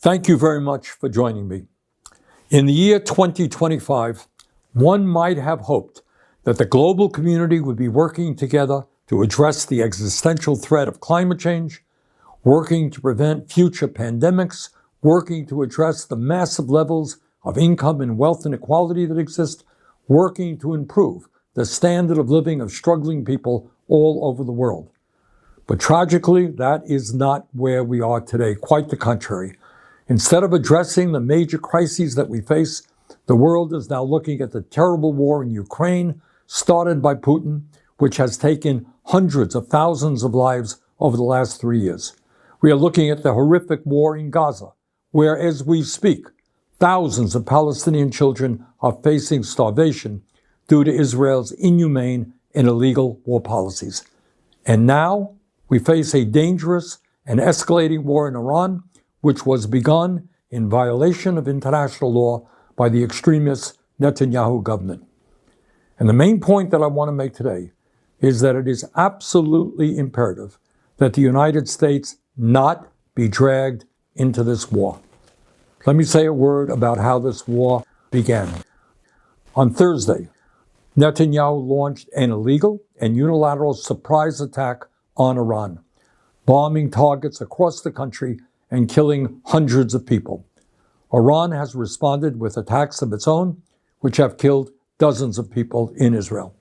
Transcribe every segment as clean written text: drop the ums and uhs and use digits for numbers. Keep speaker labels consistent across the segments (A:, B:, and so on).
A: Thank you very much for joining me. In the year 2025, one might have hoped that the global community would be working together to address the existential threat of climate change, working to prevent future pandemics, working to address the massive levels of income and wealth inequality that exist, working to improve the standard of living of struggling people all over the world. But tragically, that is not where we are today, quite the contrary. Instead of addressing the major crises that we face, the world is now looking at the terrible war in Ukraine, started by Putin, which has taken hundreds of thousands of lives over the last 3 years. We are looking at the horrific war in Gaza, where, as we speak, thousands of Palestinian children are facing starvation due to Israel's inhumane and illegal war policies. And now we face a dangerous and escalating war in Iran, which was begun in violation of international law by the extremist Netanyahu government. And the main point that I want to make today is that it is absolutely imperative that the United States not be dragged into this war. Let me say a word about how this war began. On Thursday, Netanyahu launched an illegal and unilateral surprise attack on Iran, bombing targets across the country and killing hundreds of people. Iran has responded with attacks of its own, which have killed dozens of people in Israel.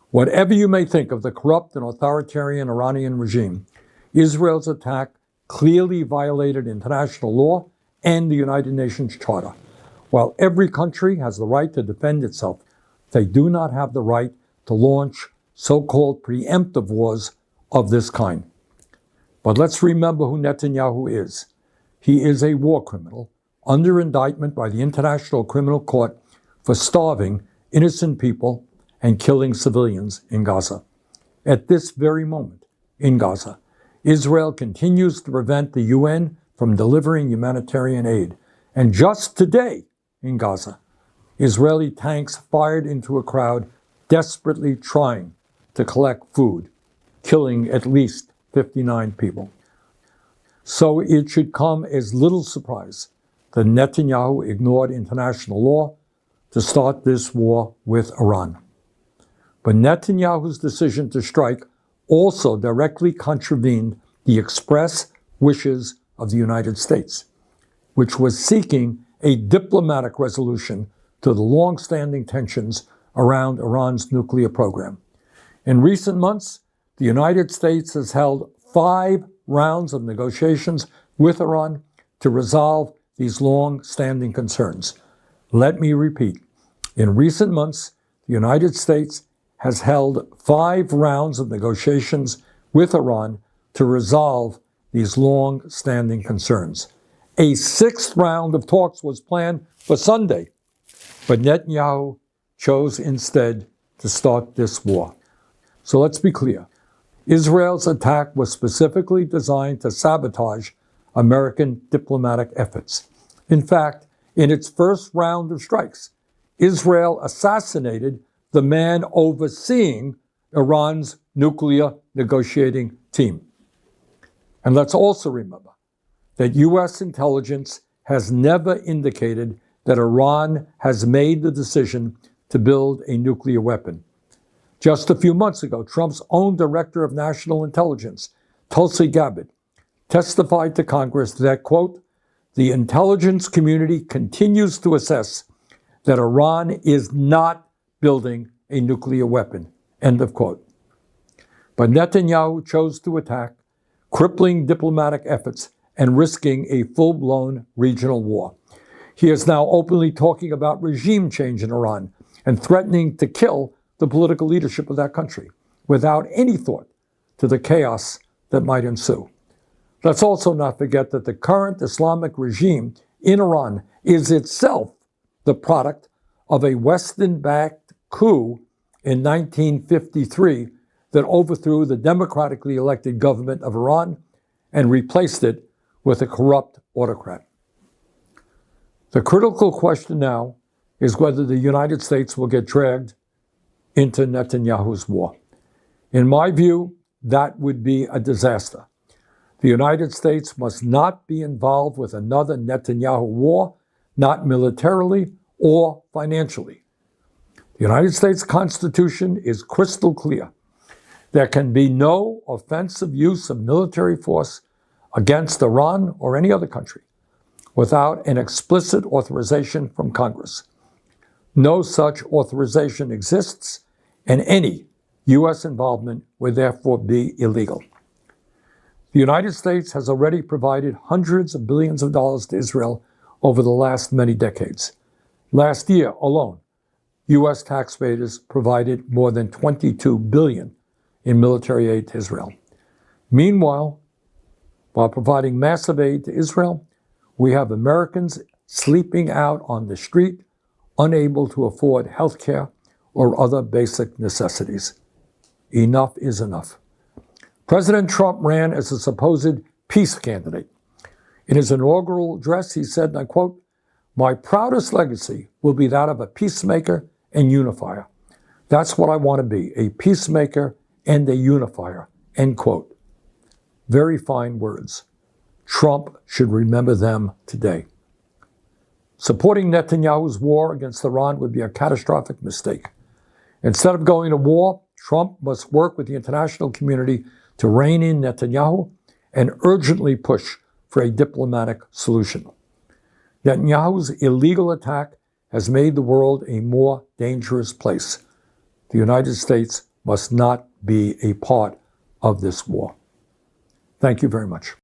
A: Whatever you may think of the corrupt and authoritarian Iranian regime, Israel's attack clearly violated international law and the United Nations Charter. While every country has the right to defend itself, they do not have the right to launch so-called preemptive wars of this kind. But let's remember who Netanyahu is. He is a war criminal under indictment by the International Criminal Court for starving innocent people and killing civilians in Gaza. At this very moment in Gaza, Israel continues to prevent the UN from delivering humanitarian aid. And just today in Gaza, Israeli tanks fired into a crowd desperately trying to collect food, killing at least 59 people. So it should come as little surprise that Netanyahu ignored international law to start this war with Iran. But Netanyahu's decision to strike also directly contravened the express wishes of the United States, which was seeking a diplomatic resolution to the long-standing tensions around Iran's nuclear program. In recent months, the United States has held 5 rounds of negotiations with Iran to resolve these long-standing concerns. Let me repeat. In recent months, the United States has held 5 rounds of negotiations with Iran to resolve these long-standing concerns. A 6th round of talks was planned for Sunday, but Netanyahu chose instead to start this war. So let's be clear. Israel's attack was specifically designed to sabotage American diplomatic efforts. In fact, in its first round of strikes, Israel assassinated the man overseeing Iran's nuclear negotiating team. And let's also remember that U.S. intelligence has never indicated that Iran has made the decision to build a nuclear weapon. Just a few months ago, Trump's own director of national intelligence, Tulsi Gabbard, testified to Congress that, quote, the intelligence community continues to assess that Iran is not building a nuclear weapon, end of quote. But Netanyahu chose to attack, crippling diplomatic efforts and risking a full-blown regional war. He is now openly talking about regime change in Iran and threatening to kill the political leadership of that country without any thought to the chaos that might ensue. Let's also not forget that the current Islamic regime in Iran is itself the product of a Western-backed coup in 1953 that overthrew the democratically elected government of Iran and replaced it with a corrupt autocrat. The critical question now is whether the United States will get dragged into Netanyahu's war. In my view, that would be a disaster. The United States must not be involved with another Netanyahu war, not militarily or financially. The United States Constitution is crystal clear. There can be no offensive use of military force against Iran or any other country without an explicit authorization from Congress. No such authorization exists, and any U.S. involvement would therefore be illegal. The United States has already provided hundreds of billions of dollars to Israel over the last many decades. Last year alone, U.S. taxpayers provided more than $22 billion in military aid to Israel. Meanwhile, while providing massive aid to Israel, we have Americans sleeping out on the street, unable to afford health care or other basic necessities. Enough is enough. President Trump ran as a supposed peace candidate. In his inaugural address, he said, and I quote, "My proudest legacy will be that of a peacemaker and unifier. That's what I want to be, a peacemaker and a unifier," end quote. Very fine words. Trump should remember them today. Supporting Netanyahu's war against Iran would be a catastrophic mistake. Instead of going to war, Trump must work with the international community to rein in Netanyahu and urgently push for a diplomatic solution. Netanyahu's illegal attack has made the world a more dangerous place. The United States must not be a part of this war. Thank you very much.